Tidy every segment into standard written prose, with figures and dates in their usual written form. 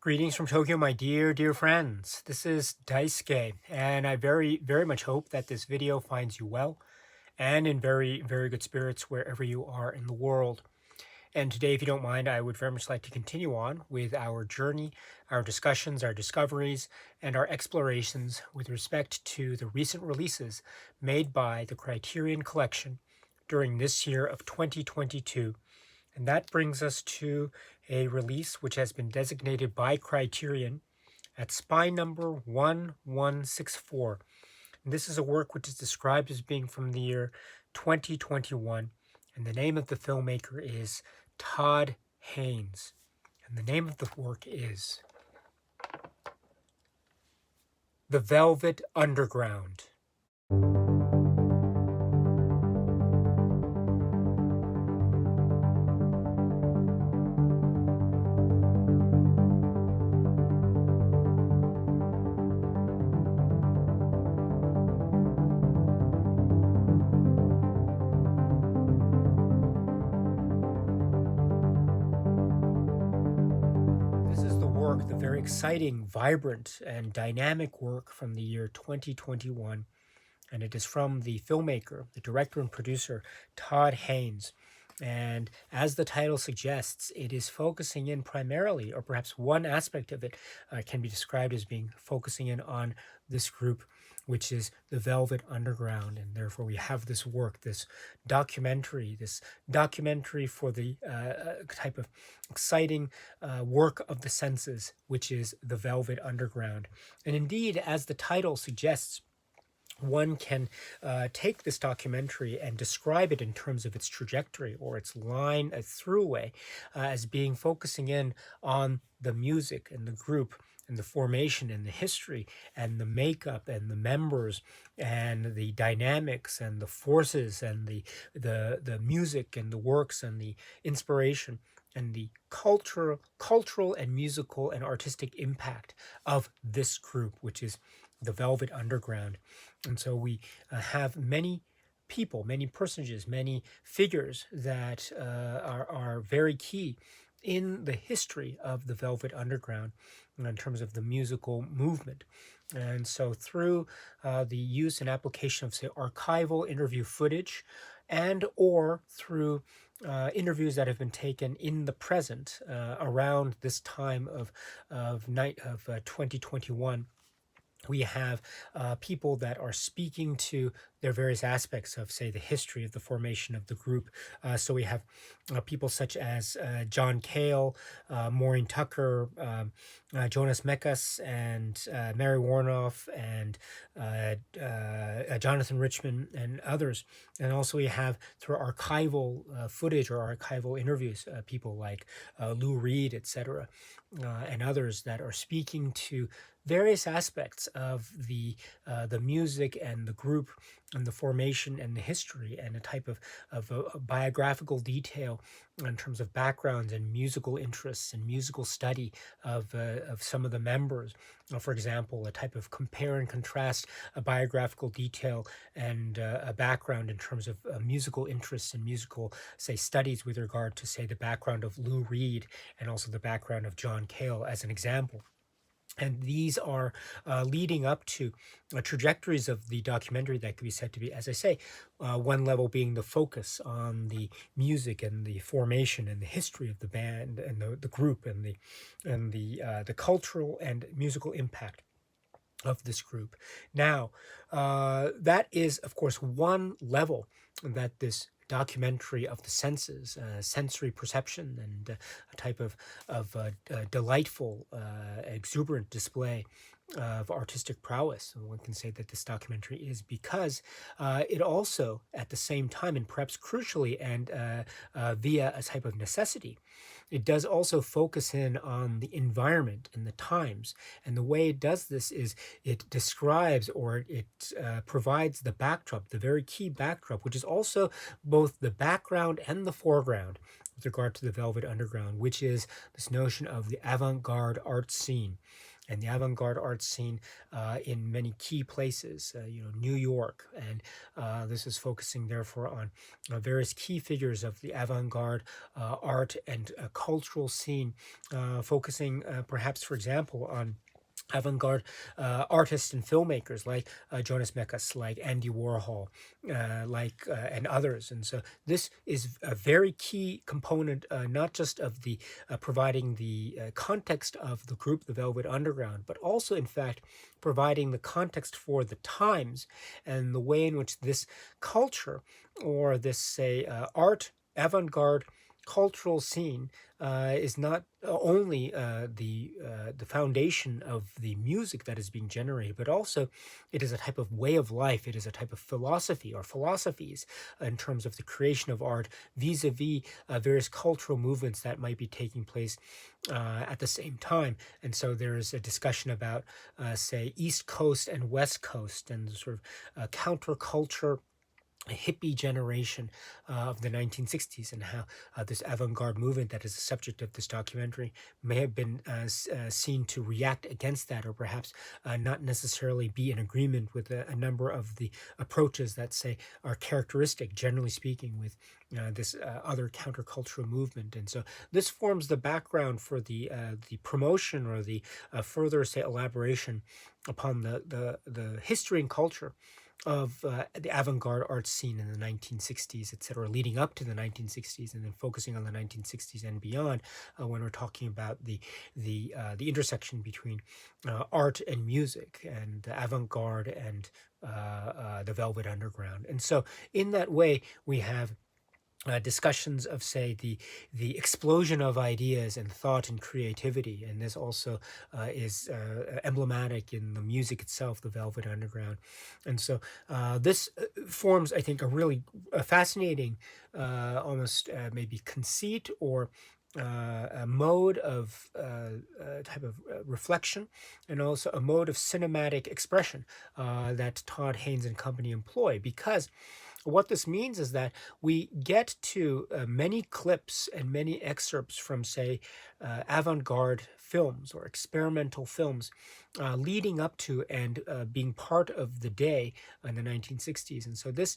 Greetings from Tokyo, my dear friends. This is Daisuke, and I very much hope that this video finds you well and in very good spirits wherever you are in the world. And today, if you don't mind, I would very much like to continue on with our journey, our discussions, our discoveries, and our explorations with respect to the recent releases made by the Criterion Collection during this year of 2022. And that brings us to a release which has been designated by Criterion at spine number 1164. And this is a work which is described as being from the year 2021. And the name of the filmmaker is Todd Haynes. And the name of the work is The Velvet Underground. The very exciting, vibrant, and dynamic work from the year 2021. And it is from the filmmaker, the director and producer, Todd Haynes. And as the title suggests, it is focusing in primarily, or perhaps one aspect of it can be described as being focusing in on this group, which is the Velvet Underground. And therefore we have this work, this documentary for the type of exciting work of the senses, which is the Velvet Underground. And indeed, as the title suggests, one can take this documentary and describe it in terms of its trajectory or its line, a throughway, as being focusing in on the music and the group and the formation and the history and the makeup and the members and the dynamics and the forces and the music and the works and the inspiration and the cultural and musical and artistic impact of this group, which is the Velvet Underground. And so we have many people, many personages, many figures that are very key in the history of the Velvet Underground in terms of the musical movement. And so through the use and application of, say, archival interview footage and or through interviews that have been taken in the present around this time of 2021, we have people that are speaking to their various aspects of, say, the history of the formation of the group. So we have people such as John Cale, Maureen Tucker, Jonas Mekas, and Mary Warnoff, and Jonathan Richman, and others. And also we have, through archival footage or archival interviews, people like Lou Reed, etc., and others that are speaking to various aspects of the music and the group and the formation and the history and a type of biographical detail in terms of backgrounds and musical interests and musical study of some of the members. For example, a type of compare and contrast, a biographical detail and a background in terms of musical interests and musical, say, studies with regard to, say, the background of Lou Reed and also the background of John Cale as an example. And these are leading up to trajectories of the documentary that could be said to be, as I say, one level being the focus on the music and the formation and the history of the band and the group and the cultural and musical impact of this group. Now, that is, of course, one level that this documentary of the senses, sensory perception, and a type of delightful, exuberant display of artistic prowess. And one can say that this documentary is because it also, at the same time, and perhaps crucially and via a type of necessity, it does also focus in on the environment and the times. And the way it does this is it describes or it provides the backdrop, the very key backdrop, which is also both the background and the foreground with regard to the Velvet Underground, which is this notion of the avant-garde art scene. and the avant-garde art scene in many key places, New York, and this is focusing therefore on various key figures of the avant-garde art and cultural scene, focusing perhaps, for example, on avant-garde artists and filmmakers like Jonas Mekas, like Andy Warhol, and others. And so this is a very key component, not just of the providing the context of the group, the Velvet Underground, but also, in fact, providing the context for the times and the way in which this culture, or this, say, art, avant-garde cultural scene, is not only the foundation of the music that is being generated, but also it is a type of way of life. It is a type of philosophy or philosophies in terms of the creation of art vis-a-vis various cultural movements that might be taking place at the same time. And so there is a discussion about, say, East Coast and West Coast, and sort of counterculture hippie generation of the 1960s, and how this avant-garde movement that is the subject of this documentary may have been seen to react against that, or perhaps not necessarily be in agreement with a number of the approaches that, say, are characteristic, generally speaking, with this other countercultural movement. And so this forms the background for the promotion, or the further, say, elaboration upon the history and culture of the avant-garde art scene in the 1960s, etc., leading up to the 1960s, and then focusing on the 1960s and beyond, when we're talking about the intersection between art and music, and the avant-garde and the Velvet Underground. And so in that way, we have discussions of, say, the explosion of ideas and thought and creativity, and this also is emblematic in the music itself, the Velvet Underground. And so this forms, I think, a really fascinating, almost maybe conceit, or a mode of type of reflection, and also a mode of cinematic expression that Todd Haynes and company employ, because what this means is that we get to many clips and many excerpts from, say, avant-garde films or experimental films leading up to and being part of the day in the 1960s. And so this,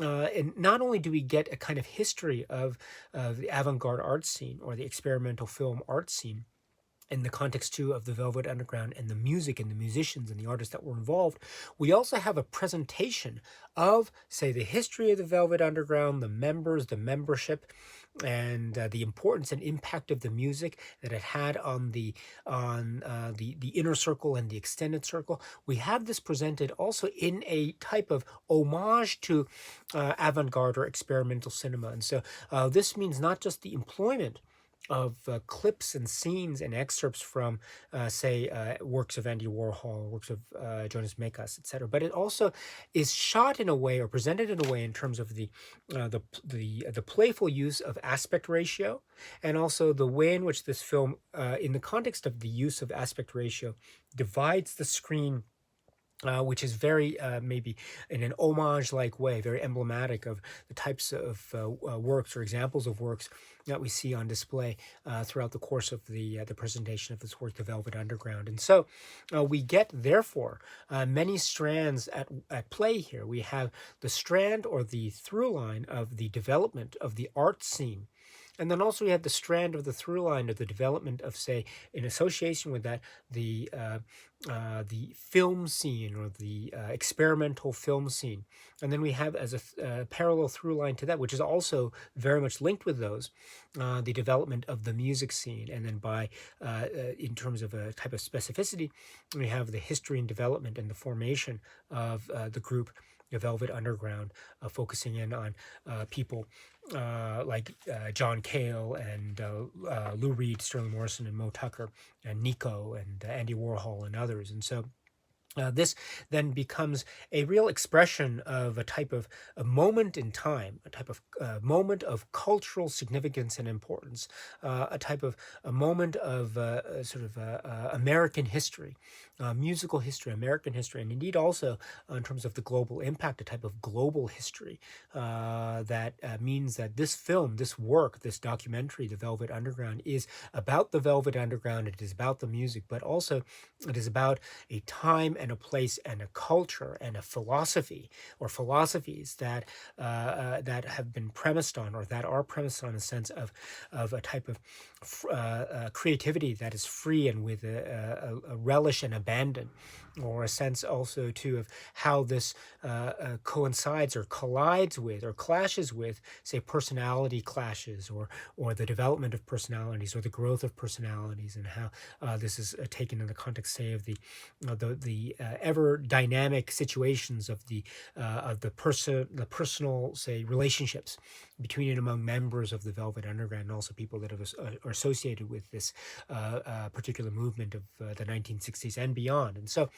and not only do we get a kind of history of the avant-garde art scene, or the experimental film art scene, in the context too of the Velvet Underground and the music and the musicians and the artists that were involved, we also have a presentation of, say, the history of the Velvet Underground, the members, the membership, and the importance and impact of the music that it had on the inner circle and the extended circle. We have this presented also in a type of homage to avant-garde or experimental cinema. And so this means not just the employment of clips and scenes and excerpts from, say, works of Andy Warhol, works of Jonas Mekas, etc. But it also is shot in a way, or presented in a way, in terms of the playful use of aspect ratio, and also the way in which this film, in the context of the use of aspect ratio, divides the screen, which is very, maybe in an homage-like way, very emblematic of the types of works or examples of works that we see on display throughout the course of the presentation of this work, The Velvet Underground. And so we get, therefore, many strands at play here. We have the strand, or the through line, of the development of the art scene. And then also we have the strand of the through line of the development of, say, in association with that, the film scene, or the experimental film scene. And then we have, as a parallel through line to that, which is also very much linked with those, the development of the music scene. And then by, in terms of a type of specificity, we have the history and development and the formation of the group, the Velvet Underground, focusing in on people like John Cale and Lou Reed, Sterling Morrison, and Moe Tucker, and Nico, and Andy Warhol, and others. And so This then becomes a real expression of a type of a moment in time, a type of moment of cultural significance and importance, a type of a moment of sort of American history, musical history, American history, and indeed also in terms of the global impact, a type of global history that means that this film, this work, this documentary, The Velvet Underground, is about the Velvet Underground. It is about the music, but also it is about a time and a place and a culture and a philosophy or philosophies that that have been premised on, or that are premised on, a sense of a type of creativity that is free and with a relish and abandon, or a sense also too of how this coincides or collides with or clashes with, say, personality clashes, or the development of personalities or the growth of personalities, and how this is taken in the context, say, of the ever dynamic situations of the personal, say, relationships between and among members of the Velvet Underground, and also people that are associated with this particular movement of the 1960s and beyond. And so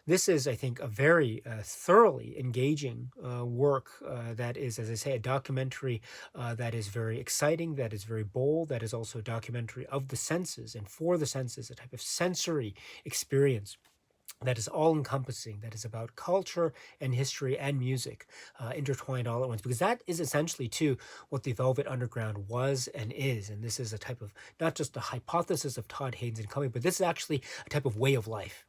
this is, I think, a very thoroughly engaging work that is, as I say, a documentary that is very exciting, that is very bold, that is also a documentary of the senses and for the senses, a type of sensory experience that is all encompassing, that is about culture and history and music intertwined all at once, because that is essentially too what the Velvet Underground was and is. And this is a type of, not just the hypothesis of Todd Haynes and Company, but this is actually a type of way of life.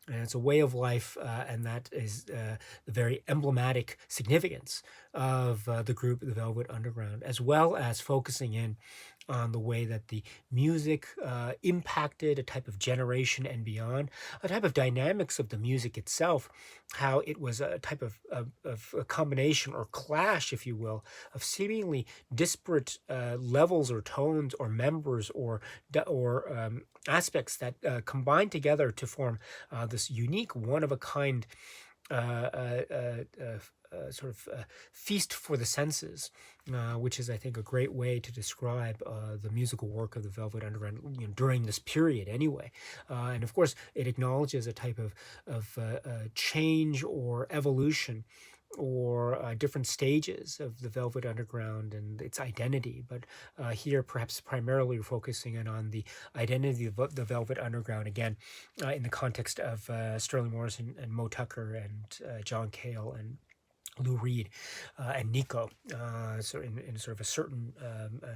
And it's a way of life, and that is the very emblematic significance of the group, the Velvet Underground, as well as focusing in on the way that the music impacted a type of generation and beyond, a type of dynamics of the music itself, how it was a type of a combination or clash, if you will, of seemingly disparate levels or tones or members or aspects that combine together to form this unique, one-of-a-kind uh, uh, uh, sort of feast for the senses, which is, I think, a great way to describe the musical work of the Velvet Underground, during this period, anyway. And of course, it acknowledges a type of change or evolution, or different stages of the Velvet Underground and its identity. But here, perhaps primarily focusing in on the identity of the Velvet Underground, again, in the context of Sterling Morrison and Mo Tucker and John Cale and Lou Reed and Nico, so in sort of a certain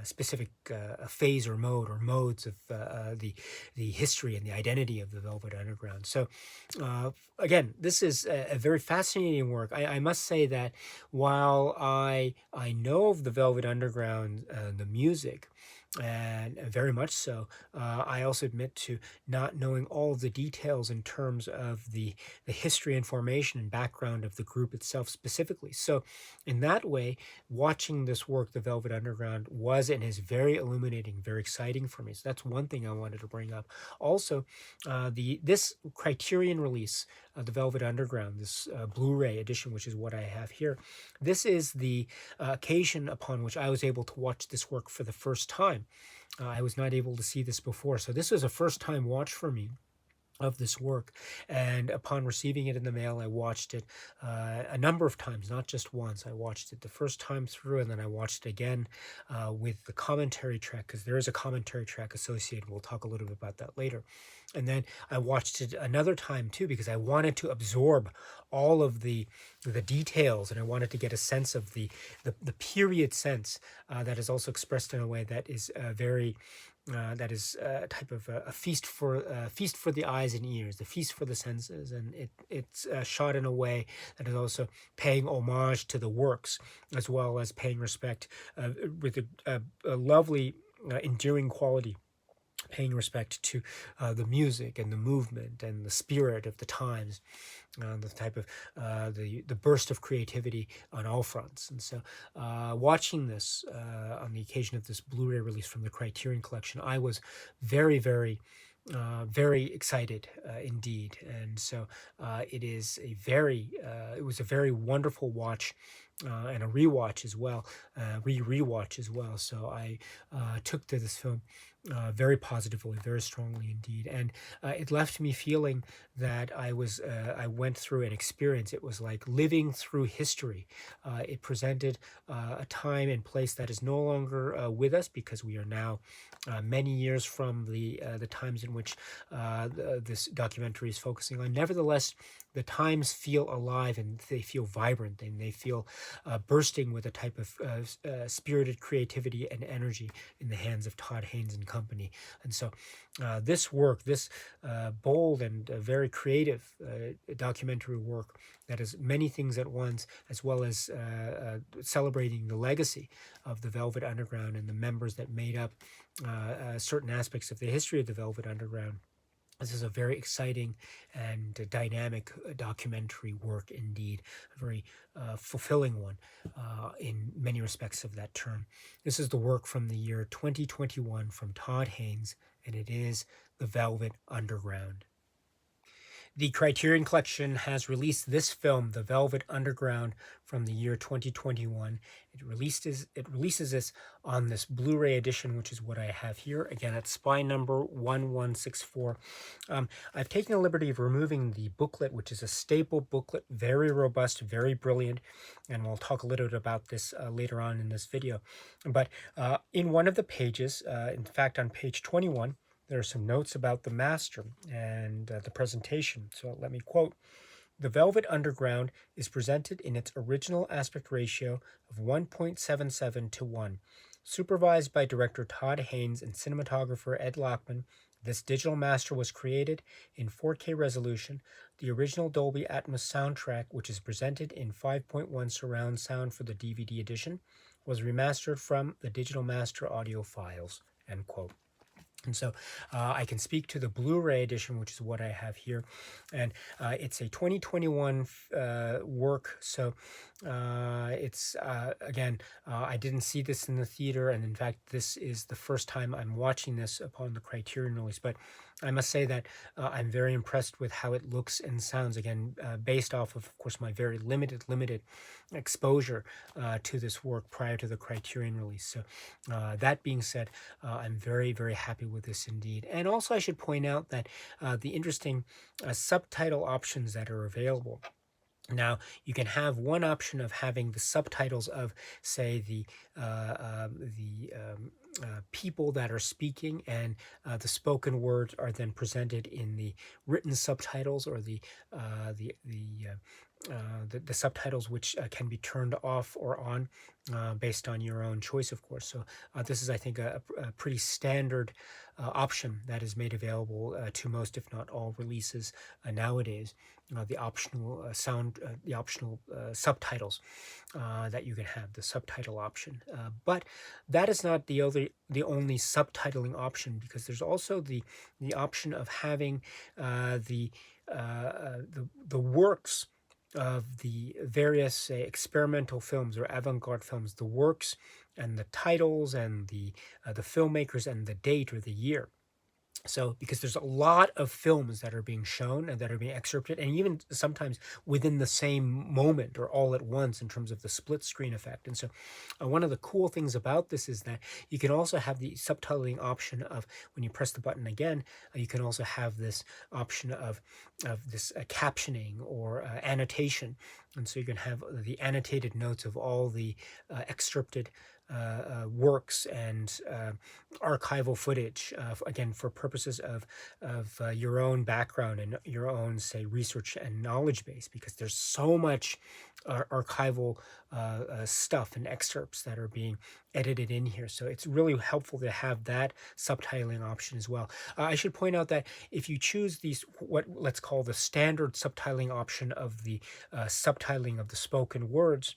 specific phase or mode or modes of the history and the identity of the Velvet Underground. So again, this is a very fascinating work. I must say that while I know of the Velvet Underground, the music, and very much so, I also admit to not knowing all of the details in terms of the history and formation and background of the group itself specifically. So, in that way, watching this work, The Velvet Underground, was and is very illuminating, very exciting for me. So that's one thing I wanted to bring up. Also, this Criterion release, The Velvet Underground, this Blu-ray edition, which is what I have here. This is the occasion upon which I was able to watch this work for the first time. I was not able to see this before, so this was a first-time watch for me of this work. And upon receiving it in the mail, I watched it a number of times, not just once. I watched it the first time through, and then I watched it again with the commentary track, because there is a commentary track associated. We'll talk a little bit about that later. And then I watched it another time too, because I wanted to absorb all of the details, and I wanted to get a sense of the period sense that is also expressed in a way that is very that is a type of a feast for the eyes and ears, the feast for the senses, and it's shot in a way that is also paying homage to the works, as well as paying respect with a lovely, endearing quality, paying respect to the music and the movement and the spirit of the times, the type of the burst of creativity on all fronts. And so, watching this on the occasion of this Blu-ray release from the Criterion Collection, I was very, very excited indeed. And so, it was a very wonderful watch. and a rewatch as well, rewatch as well. So I took to this film very positively, very strongly indeed, and it left me feeling that I went through an experience. It was like living through history. It presented a time and place that is no longer with us, because we are now many years from the times in which this documentary is focusing on. Nevertheless, the times feel alive, and they feel vibrant, and they feel bursting with a type of spirited creativity and energy in the hands of Todd Haynes and company. And so this work, this bold and very creative documentary work that is many things at once, as well as celebrating the legacy of the Velvet Underground and the members that made up certain aspects of the history of the Velvet Underground. This is a very exciting and dynamic documentary work indeed, a very fulfilling one in many respects of that term. This is the work from the year 2021 from Todd Haynes, and it is The Velvet Underground. The Criterion Collection has released this film, The Velvet Underground, from the year 2021. It releases this on this Blu-ray edition, which is what I have here. Again, it's spine number 1164. I've taken the liberty of removing the booklet, which is a staple booklet, very robust, very brilliant, and we'll talk a little bit about this later on in this video. But in one of the pages, in fact on page 21, there are some notes about the master and the presentation. So let me quote: "The Velvet Underground is presented in its original aspect ratio of 1.77 to 1. Supervised by director Todd Haynes and cinematographer Ed Lachman, this digital master was created in 4K resolution. The original Dolby Atmos soundtrack, which is presented in 5.1 surround sound for the DVD edition, was remastered from the digital master audio files." End quote. And so I can speak to the Blu-ray edition, which is what I have here. And it's a 2021 work. So it's, again, I didn't see this in the theater. And in fact, this is the first time I'm watching this upon the Criterion release. But I must say that I'm very impressed with how it looks and sounds, again, based off of course, my very limited exposure to this work prior to the Criterion release. So that being said, I'm very, very happy with this indeed. And also I should point out that the interesting subtitle options that are available. Now, you can have one option of having the subtitles of, say, the people that are speaking, and the spoken words are then presented in the written subtitles, or the subtitles which can be turned off or on based on your own choice, of course. So this is, I think, a pretty standard option that is made available to most, if not all, releases nowadays. The optional the optional subtitles that you can have, the subtitle option. But that is not the only subtitling option, because there's also the option of having the works of the various, say, experimental films or avant-garde films, the works and the titles and the filmmakers and the date or the year. So, because there's a lot of films that are being shown and that are being excerpted, and even sometimes within the same moment or all at once in terms of the split screen effect. And so one of the cool things about this is that you can also have the subtitling option of, when you press the button again, you can also have this option of this captioning or annotation. And so you can have the annotated notes of all the excerpted works and archival footage, again, for purposes of your own background and your own, say, research and knowledge base, because there's so much archival stuff and excerpts that are being edited in here. So it's really helpful to have that subtitling option as well. I should point out that if you choose these, what let's call the standard subtitling option of the subtitling of the spoken words,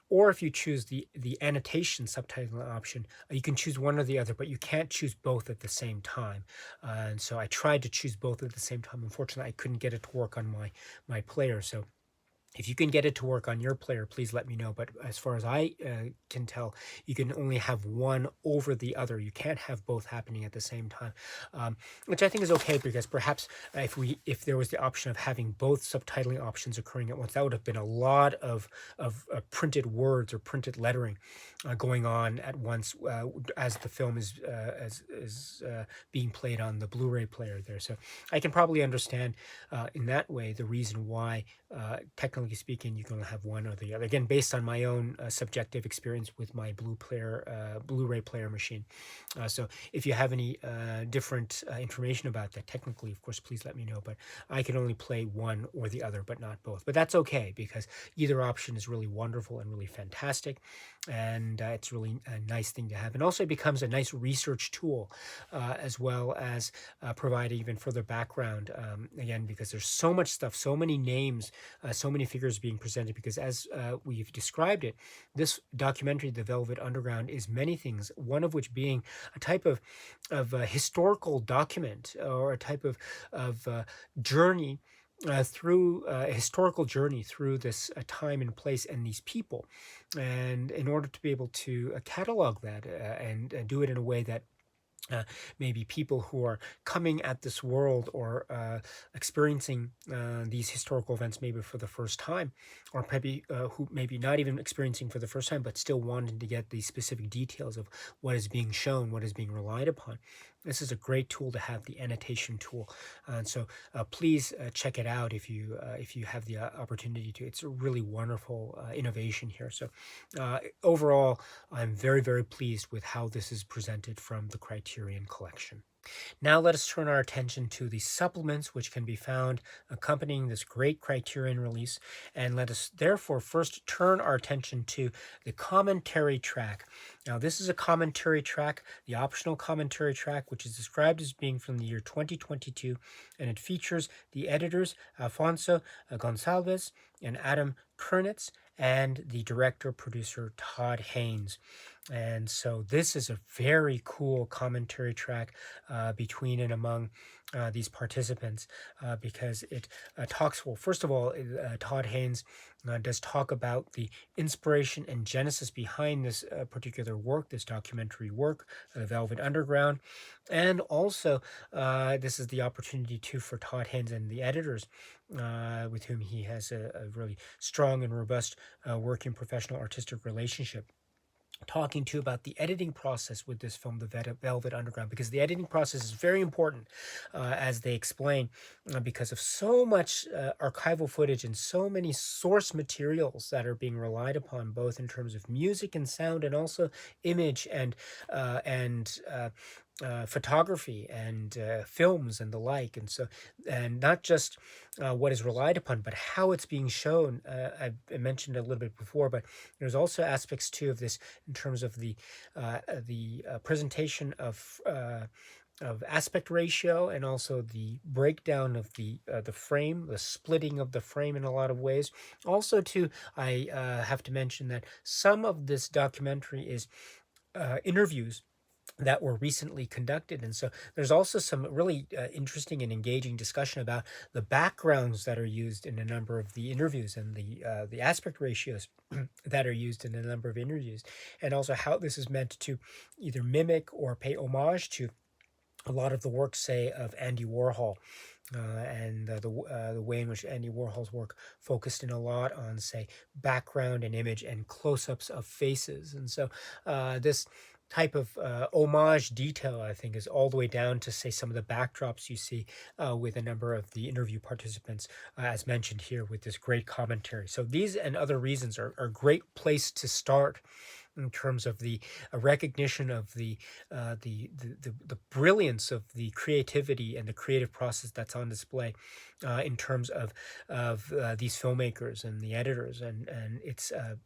or if you choose the annotation subtitling option, you can choose one or the other, but you can't choose both at the same time. And so I tried to choose both at the same time. Unfortunately, I couldn't get it to work on my player. So If you can get it to work on your player, please let me know. But as far as I can tell, you can only have one over the other. You can't have both happening at the same time, which I think is okay, because perhaps if there was the option of having both subtitling options occurring at once, that would have been a lot of printed words or printed lettering going on at once as the film is being played on the Blu-ray player there. So I can probably understand in that way the reason why, technically speaking, you can only have one or the other. Again, based on my own subjective experience with my Blu-ray player machine. So if you have any different information about that, technically, of course, please let me know. But I can only play one or the other, but not both. But that's okay, because either option is really wonderful and really fantastic, and it's really a nice thing to have. And also, it becomes a nice research tool, as well as provide even further background. Again, because there's so much stuff, so many names, so many figures being presented, because as we've described it, this documentary, The Velvet Underground, is many things, one of which being a type of historical document, or a type of journey through a historical journey through this time and place and these people. And in order to be able to catalog that and do it in a way that maybe people who are coming at this world, or experiencing these historical events maybe for the first time, or maybe who maybe not even experiencing for the first time, but still wanting to get the specific details of what is being shown, what is being relied upon. This is a great tool to have, the annotation tool. And so please check it out if you have the opportunity to. It's a really wonderful innovation here. So overall, I'm very, very pleased with how this is presented from the Criterion collection. Now let us turn our attention to the supplements which can be found accompanying this great Criterion release, and let us therefore first turn our attention to the commentary track. Now this is a commentary track, the optional commentary track, which is described as being from the year 2022, and it features the editors Alfonso Gonçalves and Adam Kernitz, and the director-producer Todd Haynes. And so this is a very cool commentary track between and among these participants, because it talks, well, first of all, Todd Haynes does talk about the inspiration and genesis behind this particular work, this documentary work, The Velvet Underground. And also, this is the opportunity too for Todd Haynes and the editors, with whom he has a really strong and robust working professional artistic relationship, talking to about the editing process with this film, The Velvet Underground, because the editing process is very important, as they explain, because of so much archival footage and so many source materials that are being relied upon, both in terms of music and sound, and also image and photography and films and the like. And so, and not just what is relied upon, but how it's being shown. I mentioned a little bit before, but there's also aspects too of this in terms of the presentation of aspect ratio, and also the breakdown of the frame, the splitting of the frame in a lot of ways. Also, too, I have to mention that some of this documentary is interviews that were recently conducted. And so there's also some really interesting and engaging discussion about the backgrounds that are used in a number of the interviews, and the aspect ratios that are used in a number of interviews, and also how this is meant to either mimic or pay homage to a lot of the work, say, of Andy Warhol. And the way in which Andy Warhol's work focused in a lot on, say, background and image and close-ups of faces. And so this type of homage detail, I think, is all the way down to, say, some of the backdrops you see with a number of the interview participants, as mentioned here, with this great commentary. So these and other reasons are a great place to start in terms of the recognition of the brilliance of the creativity and the creative process that's on display in terms of these filmmakers and the editors, and it's a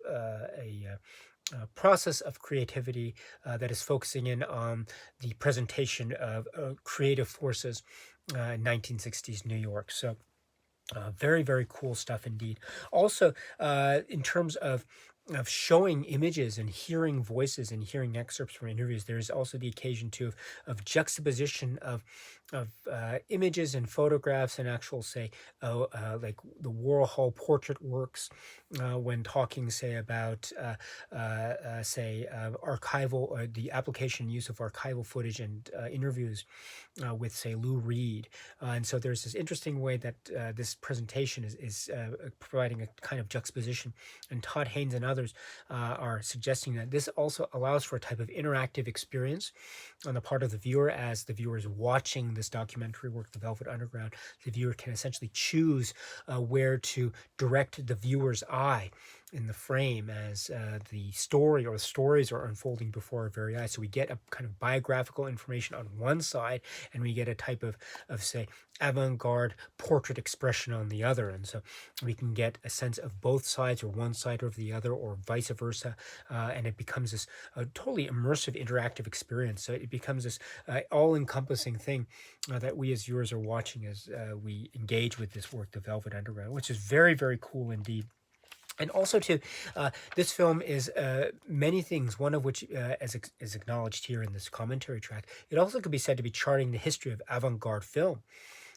process of creativity that is focusing in on the presentation of creative forces in 1960s New York. So very, very cool stuff indeed. Also, in terms of of showing images and hearing voices and hearing excerpts from interviews. There's also the occasion too of juxtaposition of images and photographs and actual, say, like the Warhol portrait works, when talking, say, about archival, or the application use of archival footage and interviews with, say, Lou Reed. And so there's this interesting way that this presentation is providing a kind of juxtaposition. And Todd Haynes and others are suggesting that this also allows for a type of interactive experience on the part of the viewer. As the viewer is watching this documentary work, The Velvet Underground, the viewer can essentially choose where to direct the viewer's eye in the frame as the story or the stories are unfolding before our very eyes. So we get a kind of biographical information on one side, and we get a type of say, avant-garde portrait expression on the other. And so we can get a sense of both sides, or one side over the other, or vice versa. And it becomes this totally immersive, interactive experience. So it becomes this all-encompassing thing that we as viewers are watching as we engage with this work, The Velvet Underground, which is very, very cool indeed. And also, too, this film is many things, one of which is acknowledged here in this commentary track. It also could be said to be charting the history of avant-garde film.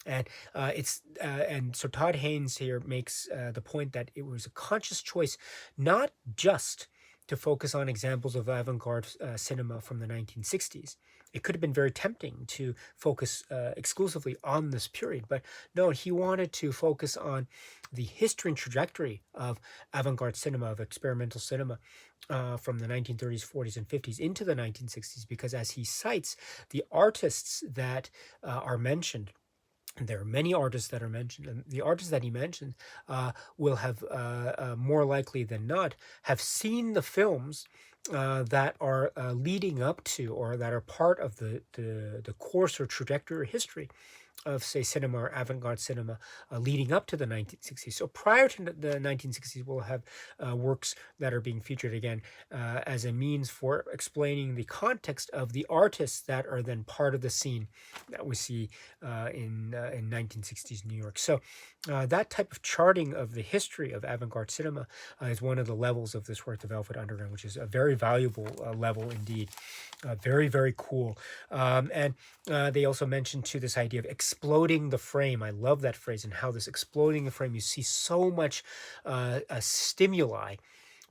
And and so Todd Haynes here makes the point that it was a conscious choice, not just to focus on examples of avant-garde cinema from the 1960s. It could have been very tempting to focus exclusively on this period, but no, he wanted to focus on the history and trajectory of avant-garde cinema, of experimental cinema, from the 1930s, 40s, and 50s into the 1960s, because as he cites, the artists that are mentioned, and there are many artists that are mentioned, and the artists that he mentioned will have, more likely than not, have seen the films that are leading up to, or that are part of the course or trajectory or history of, say, cinema or avant-garde cinema leading up to the 1960s. So prior to the 1960s, we'll have works that are being featured again as a means for explaining the context of the artists that are then part of the scene that we see in 1960s New York. So that type of charting of the history of avant-garde cinema is one of the levels of this work, The Velvet Underground, which is a very valuable level indeed. Very, very cool. And they also mentioned too this idea of exploding the frame. I love that phrase, and how this exploding the frame, you see so much stimuli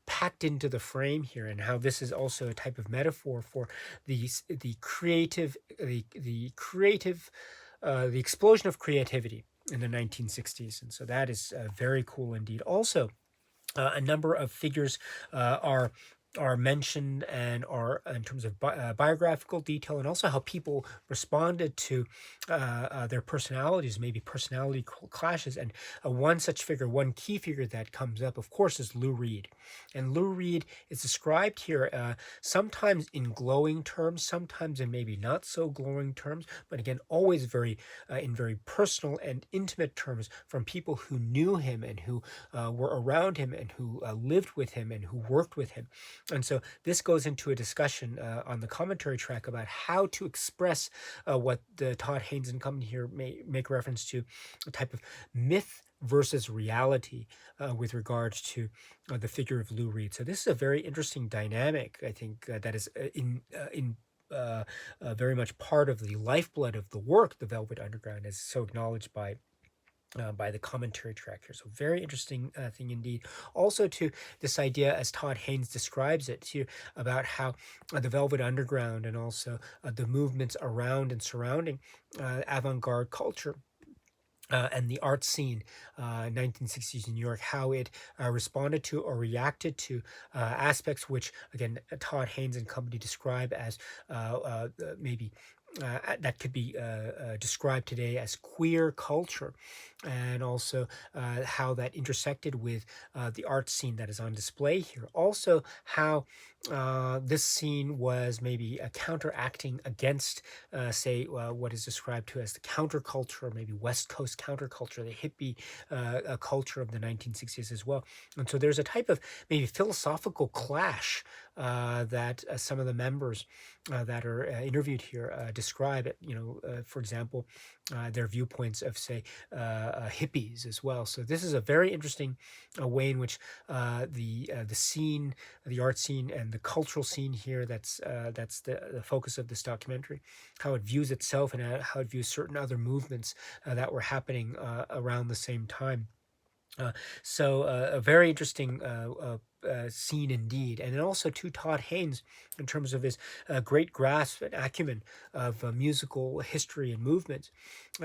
packed into the frame here, and how this is also a type of metaphor for the creative, the explosion of creativity in the 1960s. And so that is very cool indeed. Also, a number of figures are mentioned, and are in terms of biographical detail, and also how people responded to their personalities, maybe personality clashes. And one such figure, one key figure that comes up, of course, is Lou Reed. And Lou Reed is described here sometimes in glowing terms, sometimes in maybe not so glowing terms, but again, always very in very personal and intimate terms from people who knew him, and who were around him, and who lived with him, and who worked with him. And so this goes into a discussion on the commentary track about how to express what the Todd Haynes and company here may make reference to, a type of myth versus reality with regards to the figure of Lou Reed. So this is a very interesting dynamic, I think, that is very much part of the lifeblood of the work, The Velvet Underground, as so acknowledged by the commentary track here. So very interesting thing indeed. Also to this idea, as Todd Haynes describes it here, about how the Velvet Underground, and also the movements around and surrounding avant-garde culture and the art scene, 1960s in New York, how it responded to or reacted to aspects which, again, Todd Haynes and company describe as maybe that could be described today as queer culture, and also how that intersected with the art scene that is on display here. Also, how this scene was maybe counteracting against, say, what is described to as the counterculture, or maybe West Coast counterculture, the hippie culture of the 1960s as well. And so there's a type of maybe philosophical clash that some of the members that are interviewed here describe it. For example, their viewpoints of, say, hippies as well. So this is a very interesting way in which the scene, the art scene, and the cultural scene here, that's the focus of this documentary, how it views itself and how it views certain other movements that were happening around the same time. Uh, a very interesting scene indeed. And then also to Todd Haynes, in terms of his great grasp and acumen of musical history and movement.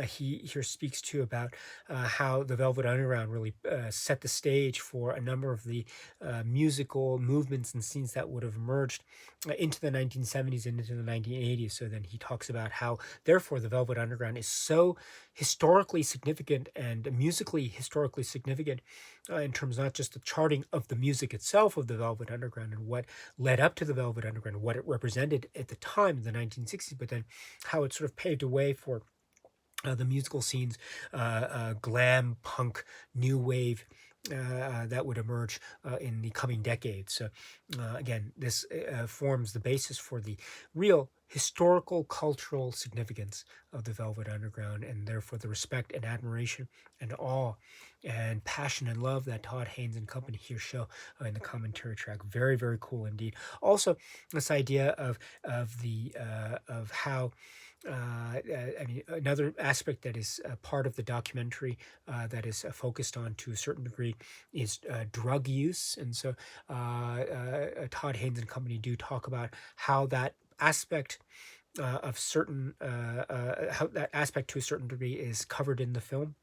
He here speaks too about how the Velvet Underground really set the stage for a number of the musical movements and scenes that would have emerged into the 1970s and into the 1980s. So then he talks about how, therefore, the Velvet Underground is so historically significant and musically historically significant in terms not just the charting of the music itself of the Velvet Underground and what led up to the Velvet Underground, what it represented at the time in the 1960s, but then how it sort of paved a way for the musical scenes, glam, punk, new wave, that would emerge in the coming decades. So, again, this forms the basis for the real historical, cultural significance of the Velvet Underground, and therefore the respect and admiration and awe and passion and love that Todd Haynes and company here show in the commentary track. Very, very cool indeed. Also, this idea of how I mean, another aspect that is part of the documentary that is focused on to a certain degree is drug use. And so Todd Haynes and company do talk about how that aspect how that aspect to a certain degree is covered in the film.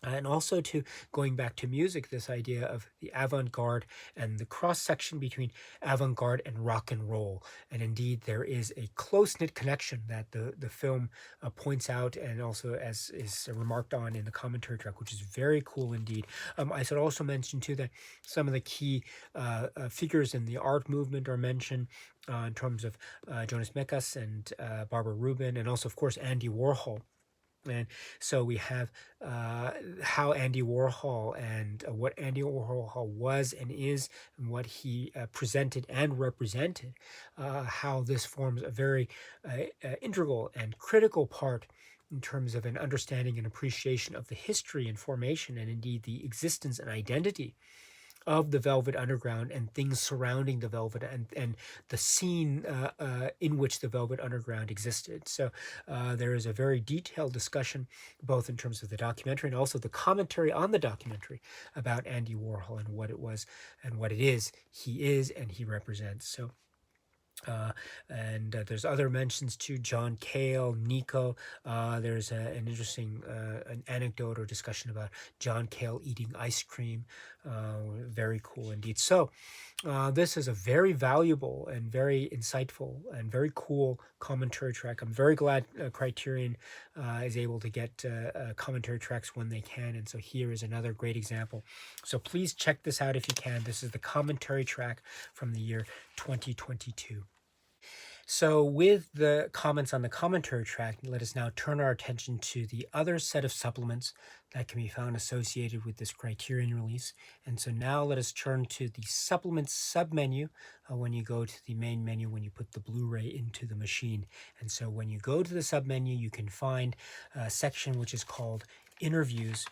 And also to going back to music, this idea of the avant-garde and the cross-section between avant-garde and rock and roll. And indeed, there is a close-knit connection that the film points out, and also as is remarked on in the commentary track, which is very cool indeed. I should also mention too that some of the key figures in the art movement are mentioned in terms of Jonas Mekas and Barbara Rubin, and also, of course, Andy Warhol. And so we have how Andy Warhol and what Andy Warhol was and is, and what he presented and represented, how this forms a very integral and critical part in terms of an understanding and appreciation of the history and formation, and indeed the existence and identity of the Velvet Underground and things surrounding the Velvet and the scene in which the Velvet Underground existed. So there is a very detailed discussion, both in terms of the documentary and also the commentary on the documentary about Andy Warhol and what it was and what it is he is and he represents. So. And there's other mentions too. John Cale, Nico. There's an interesting an anecdote or discussion about John Cale eating ice cream. Very cool indeed. So this is a very valuable and very insightful and very cool commentary track. I'm very glad Criterion is able to get commentary tracks when they can. And so here is another great example. So please check this out if you can. This is the commentary track from the year 2022. So with the comments on the commentary track, let us now turn our attention to the other set of supplements that can be found associated with this Criterion release. And so now let us turn to the supplements submenu when you go to the main menu, when you put the Blu-ray into the machine. And so when you go to the submenu, you can find a section which is called interviews,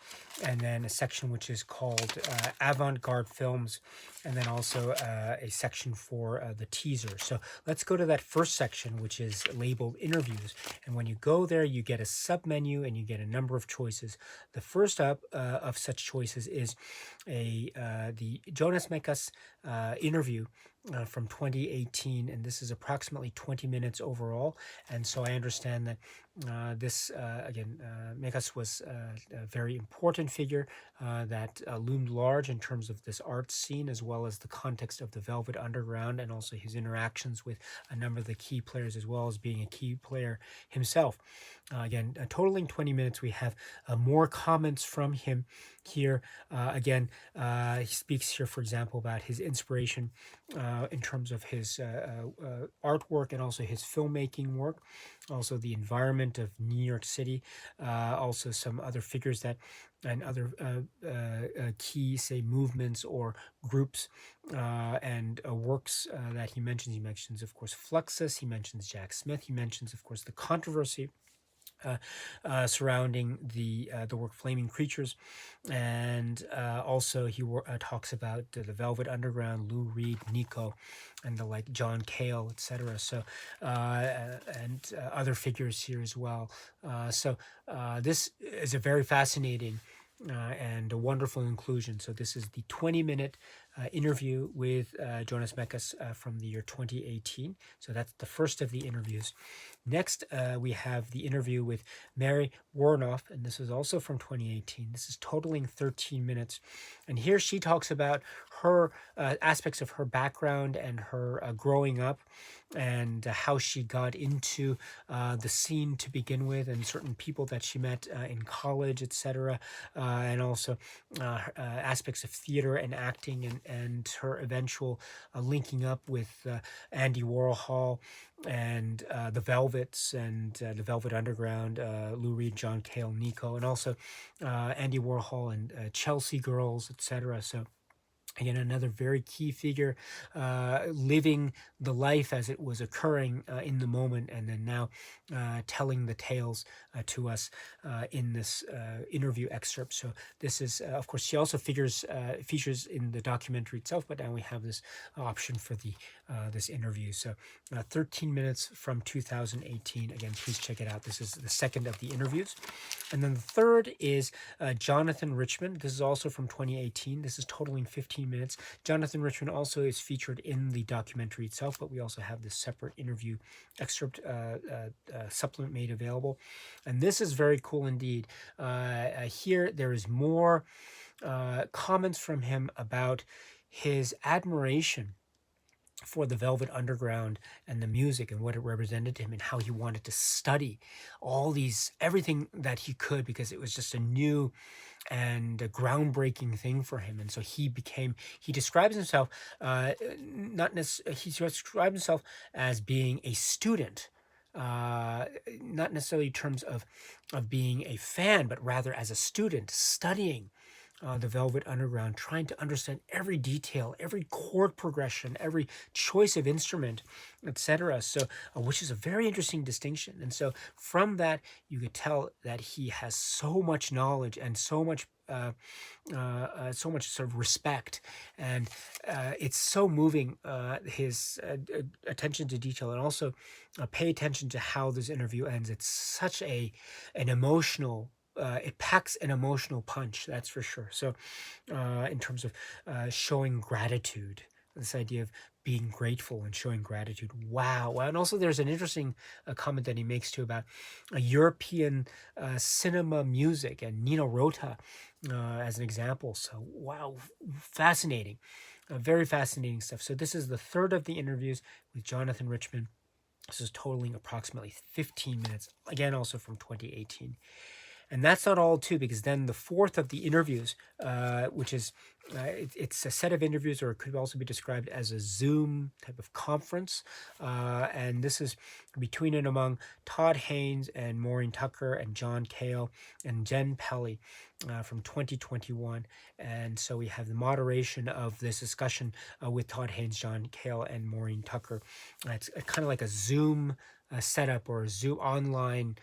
and then a section which is called avant-garde films, and then also a section for the teaser. So let's go to that first section, which is labeled interviews. And when you go there, you get a submenu and you get a number of choices. The first up of such choices is the Jonas Mekas interview from 2018, and this is approximately 20 minutes overall. And so I understand that this, again, Mekas was a very important figure that loomed large in terms of this art scene, as well as the context of the Velvet Underground, and also his interactions with a number of the key players, as well as being a key player himself. Again, totaling 20 minutes, we have more comments from him Here, again, he speaks here, for example, about his inspiration in terms of his artwork and also his filmmaking work, also the environment of New York City, also some other figures that and other key, say, movements or groups and works that he mentions. He mentions, of course, Fluxus. He mentions Jack Smith. He mentions, of course, the controversy surrounding the work Flaming Creatures, and also he talks about the Velvet Underground, Lou Reed, Nico, and the like, John Cale, etc. So and other figures here as well. This is a very fascinating and a wonderful inclusion. So this is the 20-minute interview with Jonas Mekas from the year 2018. So that's the first of the interviews. Next, we have the interview with Mary Warnoff, and this is also from 2018. This is totaling 13 minutes. And here she talks about her aspects of her background and her growing up, and how she got into the scene to begin with, and certain people that she met in college, etc., and also aspects of theater and acting, and her eventual linking up with Andy Warhol and the Velvets and the Velvet Underground, Lou Reed, John Cale, Nico, and also Andy Warhol and Chelsea Girls, etc. So again, another very key figure, living the life as it was occurring in the moment, and then now telling the tales to us in this interview excerpt. So this is, of course, she also features in the documentary itself, but now we have this option for the this interview. So 13 minutes from 2018. Again, please check it out. This is the second of the interviews. And then the third is Jonathan Richman. This is also from 2018. This is totaling 15 minutes. Jonathan Richman also is featured in the documentary itself, but we also have this separate interview excerpt supplement made available. And this is very cool indeed. Here there is more comments from him about his admiration for the Velvet Underground and the music and what it represented to him, and how he wanted to study everything that he could, because it was just a new and a groundbreaking thing for him. And so he describes himself he describes himself as being a student, not necessarily in terms of being a fan, but rather as a student studying the Velvet Underground, trying to understand every detail, every chord progression, every choice of instrument, etc. So, which is a very interesting distinction. And so, from that, you could tell that he has so much knowledge and so much sort of respect, and it's so moving, his attention to detail, and also pay attention to how this interview ends. It's such an emotional. It packs an emotional punch, that's for sure. So, in terms of showing gratitude, this idea of being grateful and showing gratitude. Wow. And also, there's an interesting comment that he makes too about European cinema music and Nino Rota as an example. So, wow, fascinating. Very fascinating stuff. So, this is the third of the interviews with Jonathan Richman. This is totaling approximately 15 minutes, again, also from 2018. And that's not all, too, because then the fourth of the interviews, which is, it's a set of interviews, or it could also be described as a Zoom type of conference. And this is between and among Todd Haynes and Maureen Tucker and John Cale and Jen Pelly from 2021. And so we have the moderation of this discussion with Todd Haynes, John Cale, and Maureen Tucker. It's kind of like a Zoom setup, or a Zoom online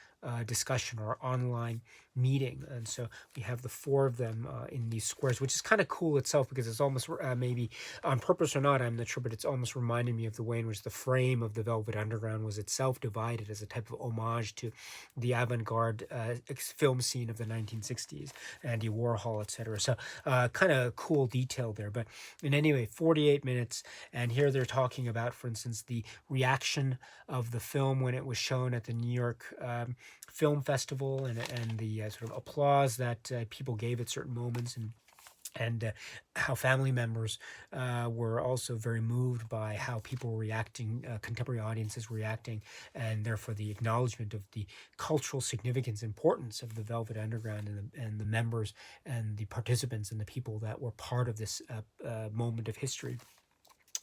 discussion, or online meeting. And so we have the four of them in these squares, which is kind of cool itself, because it's almost maybe on purpose or not, I'm not sure, but it's almost reminded me of the way in which the frame of the Velvet Underground was itself divided as a type of homage to the avant-garde film scene of the 1960s, Andy Warhol, etc. So kind of cool detail there. But in any way, 48 minutes, and here they're talking about, for instance, the reaction of the film when it was shown at the New York Film Festival, and the sort of applause that people gave at certain moments, and how family members were also very moved by how people were reacting, contemporary audiences reacting, and therefore the acknowledgement of the cultural significance, importance of the Velvet Underground and the members and the participants and the people that were part of this moment of history.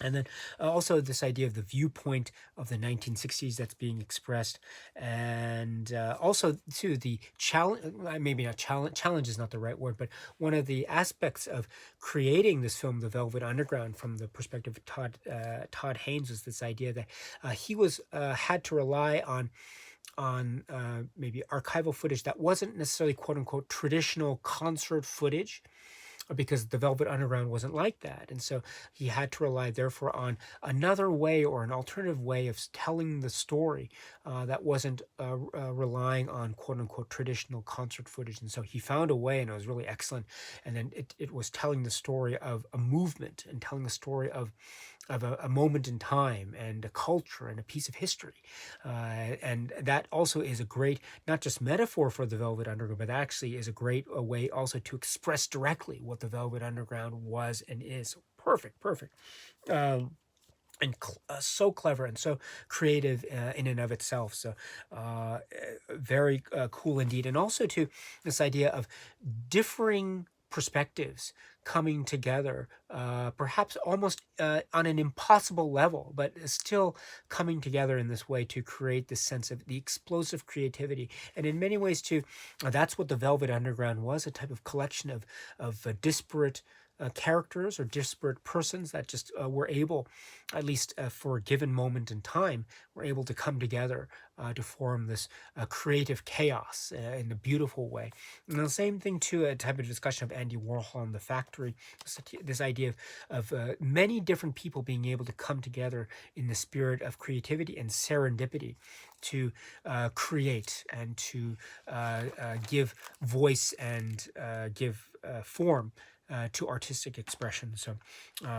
And then also this idea of the viewpoint of the 1960s that's being expressed, and also too the challenge, maybe not challenge is not the right word, but one of the aspects of creating this film, The Velvet Underground, from the perspective of Todd Haynes, was this idea that he was had to rely on maybe archival footage that wasn't necessarily quote unquote traditional concert footage, because the Velvet Underground wasn't like that. And so he had to rely, therefore, on another way or an alternative way of telling the story that wasn't relying on quote unquote traditional concert footage. And so he found a way, and it was really excellent. And then it was telling the story of a movement and telling the story of a moment in time and a culture and a piece of history. And that also is a great, not just metaphor for the Velvet Underground, but actually is a great way also to express directly what the Velvet Underground was and is. Perfect, perfect. And so clever and so creative in and of itself. So very cool indeed. And also to this idea of differing perspectives coming together, perhaps almost on an impossible level, but still coming together in this way to create this sense of the explosive creativity. And in many ways too, that's what the Velvet Underground was, a type of collection of disparate characters or disparate persons that just were able, at least for a given moment in time, were able to come together to form this creative chaos in a beautiful way. And the same thing too, a type of discussion of Andy Warhol and the Factory, this idea of many different people being able to come together in the spirit of creativity and serendipity to create and to give voice and give form to artistic expression. So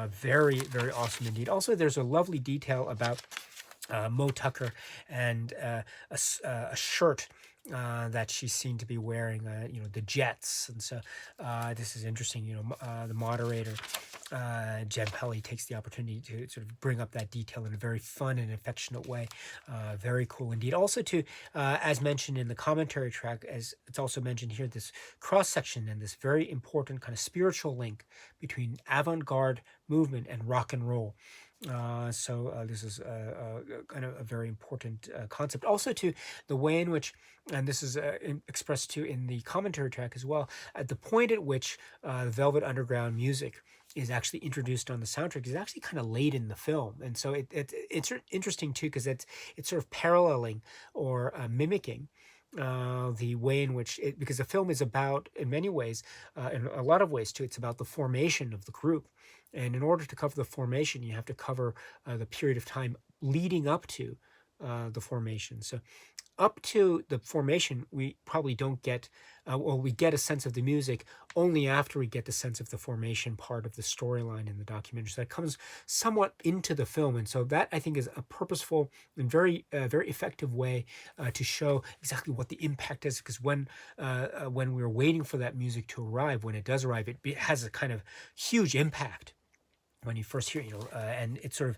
very, very awesome indeed. Also, there's a lovely detail about Mo Tucker and a shirt that she's seen to be wearing, the Jets. And so this is interesting. The moderator, Jen Pelly, takes the opportunity to sort of bring up that detail in a very fun and affectionate way. Very cool indeed. Also, to as mentioned in the commentary track, as it's also mentioned here, this cross section and this very important kind of spiritual link between avant-garde movement and rock and roll. So this is kind of a very important concept. Also, to the way in which, and this is expressed too in the commentary track as well, at the point at which the Velvet Underground music is actually introduced on the soundtrack is actually kind of late in the film. And so it's interesting too, because it's sort of paralleling or mimicking the way in which because the film is about, in many ways, in a lot of ways too, it's about the formation of the group. And in order to cover the formation, you have to cover the period of time leading up to the formation. So up to the formation, we probably don't get, we get a sense of the music only after we get the sense of the formation part of the storyline in the documentary. So that comes somewhat into the film. And so that, I think, is a purposeful and very effective way to show exactly what the impact is. Because when we're waiting for that music to arrive, when it does arrive, it has a kind of huge impact when you first hear, and it's sort of,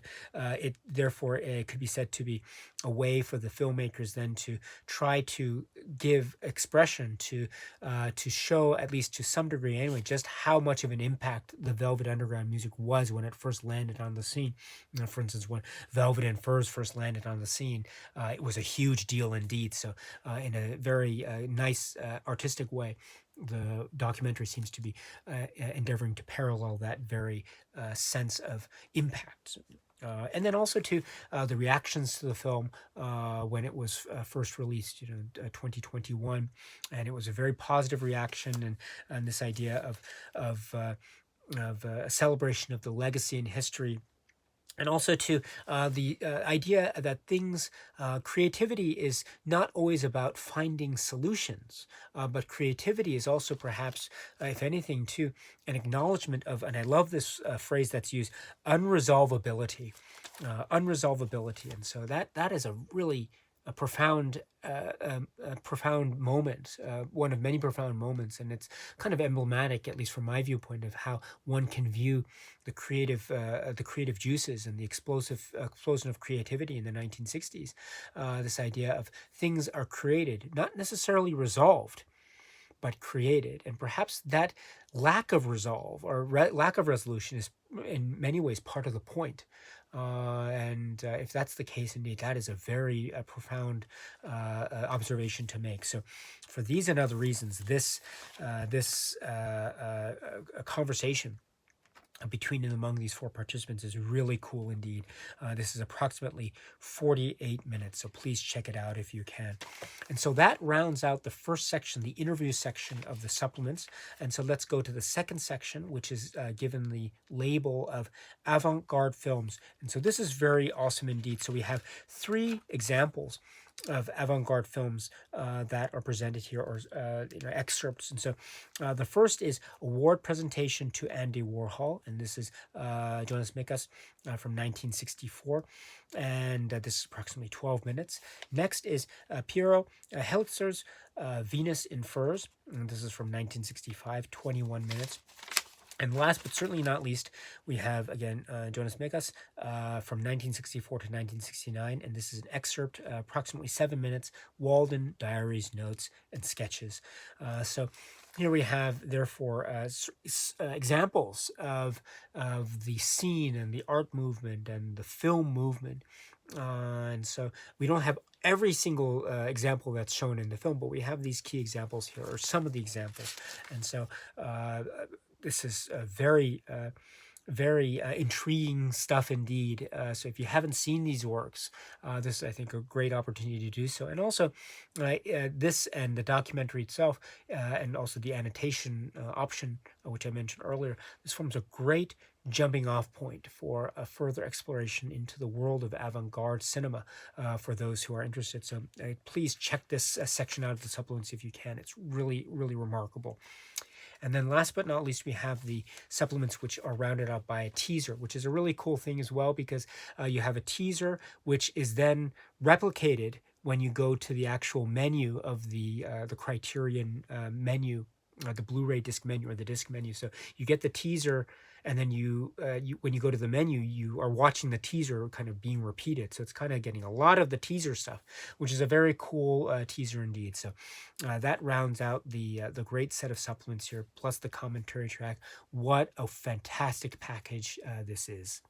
it therefore it could be said to be a way for the filmmakers then to try to give expression to show, at least to some degree anyway, just how much of an impact the Velvet Underground music was when it first landed on the scene. For instance, when Velvet and Furs first landed on the scene, it was a huge deal indeed. So in a very nice artistic way, the documentary seems to be endeavoring to parallel that very sense of impact. And then also to the reactions to the film when it was first released, 2021, and it was a very positive reaction, and this idea of a celebration of the legacy and history. And also to the idea that creativity is not always about finding solutions, but creativity is also perhaps, if anything, too, an acknowledgement of, and I love this phrase that's used, unresolvability. Unresolvability. And so that is a really a profound moment, one of many profound moments, and it's kind of emblematic, at least from my viewpoint, of how one can view the creative juices and the explosion of creativity in the 1960s. This idea of things are created, not necessarily resolved, but created. And perhaps that lack of resolve or lack of resolution is in many ways part of the point. And if that's the case, indeed, that is a very profound observation to make. So, for these and other reasons, this conversation between and among these four participants is really cool indeed. This is approximately 48 minutes, so please check it out if you can. And so that rounds out the first section, the interview section of the supplements. And so let's go to the second section, which is given the label of avant-garde films. And so this is very awesome indeed. So we have 3 examples of avant-garde films that are presented here, or excerpts. And so the first is award presentation to Andy Warhol, and this is Jonas Mekas from 1964, and this is approximately 12 minutes. Next is Piero Heltzer's Venus in Furs, and this is from 1965, 21 minutes. And last but certainly not least, we have, again, Jonas Mekas from 1964 to 1969. And this is an excerpt, approximately 7 minutes, Walden Diaries, Notes, and Sketches. So here we have, therefore, examples of the scene and the art movement and the film movement. And so we don't have every single example that's shown in the film, but we have these key examples here, or some of the examples. And so this is very intriguing stuff indeed. So if you haven't seen these works, this is, I think, a great opportunity to do so. And also, this and the documentary itself, and also the annotation option, which I mentioned earlier, this forms a great jumping off point for a further exploration into the world of avant-garde cinema for those who are interested. So please check this section out of the supplements if you can. It's really, really remarkable. And then last but not least, we have the supplements which are rounded out by a teaser, which is a really cool thing as well, because you have a teaser which is then replicated when you go to the actual menu of the Criterion menu, the Blu-ray disc menu or the disc menu. So you get the teaser, and then you when you go to the menu, you are watching the teaser kind of being repeated. So it's kind of getting a lot of the teaser stuff, which is a very cool teaser indeed. So that rounds out the great set of supplements here, plus the commentary track. What a fantastic package this is.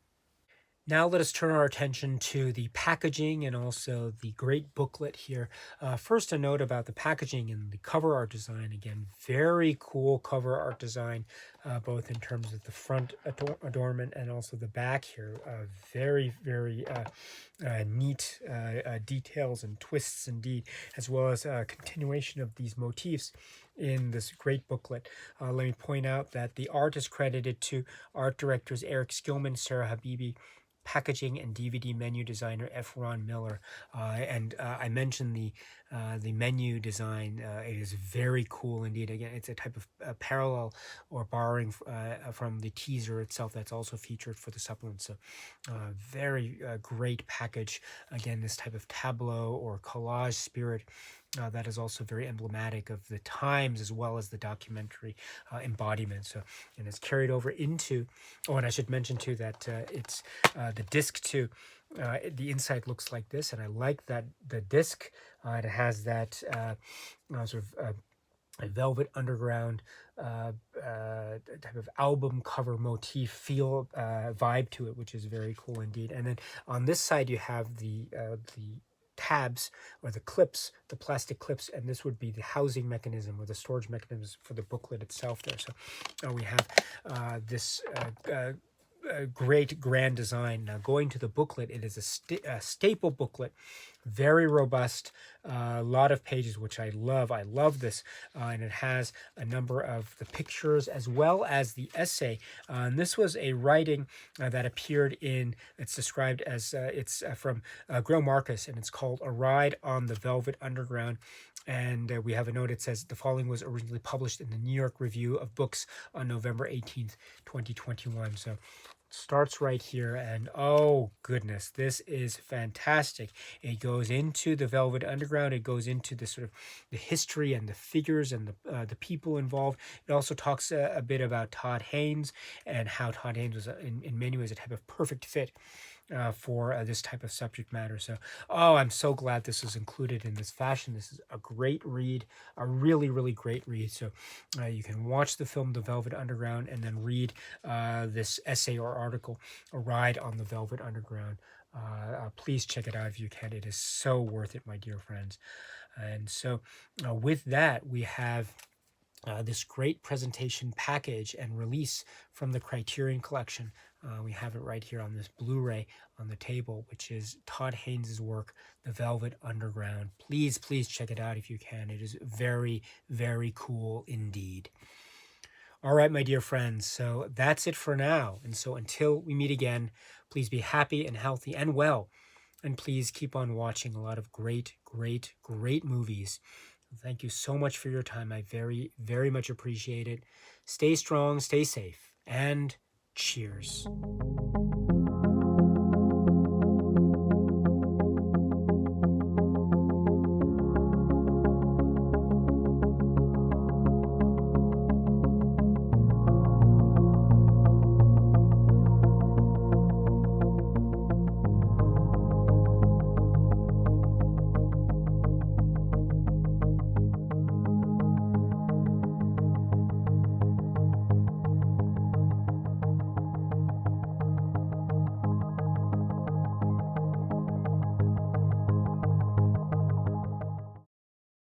Now let us turn our attention to the packaging and also the great booklet here. First, a note about the packaging and the cover art design. Again, very cool cover art design, both in terms of the front adornment and also the back here. Very, very neat details and twists indeed, as well as a continuation of these motifs in this great booklet. Let me point out that the art is credited to art directors Eric Skillman, Sarah Habibi, packaging and DVD menu designer F. Ron Miller. And I mentioned the menu design. It is very cool indeed. Again, it's a type of parallel or borrowing from the teaser itself that's also featured for the supplement. So very great package. Again, this type of tableau or collage spirit that is also very emblematic of the times as well as the documentary embodiment. So, and it's carried over into, oh, and I should mention too that it's the disc too. The inside looks like this, and I like that the disc, it has that sort of a Velvet Underground type of album cover motif feel vibe to it, which is very cool indeed. And then on this side you have the tabs or the clips, the plastic clips, and this would be the housing mechanism or the storage mechanism for the booklet itself there. So we have this great grand design. Now going to the booklet, it is a staple booklet, very robust, a lot of pages, which I love. I love this, and it has a number of the pictures as well as the essay. And this was a writing that appeared in, it's described as, it's from Greil Marcus, and it's called A Ride on the Velvet Underground. And we have a note, it says, the following was originally published in the New York Review of Books on November 18th, 2021. So starts right here, and oh goodness, this is fantastic. It goes into the Velvet Underground. It goes into the sort of the history and the figures and the people involved. It also talks a bit about Todd Haynes and how Todd Haynes was in many ways a type of perfect fit for this type of subject matter. So, oh, I'm so glad this was included in this fashion. This is a great read, a really, really great read. So, you can watch the film The Velvet Underground and then read this essay or article, A Ride on the Velvet Underground. Please check it out if you can. It is so worth it, my dear friends. And so, with that, we have this great presentation package and release from the Criterion collection. We have it right here on this Blu-ray on the table, which is Todd Haynes' work, The Velvet Underground. Please, please check it out if you can. It is very, very cool indeed. All right, my dear friends, so that's it for now. And so until we meet again, please be happy and healthy and well. And please keep on watching a lot of great, great, great movies. Thank you so much for your time. I very, very much appreciate it. Stay strong, stay safe, and cheers.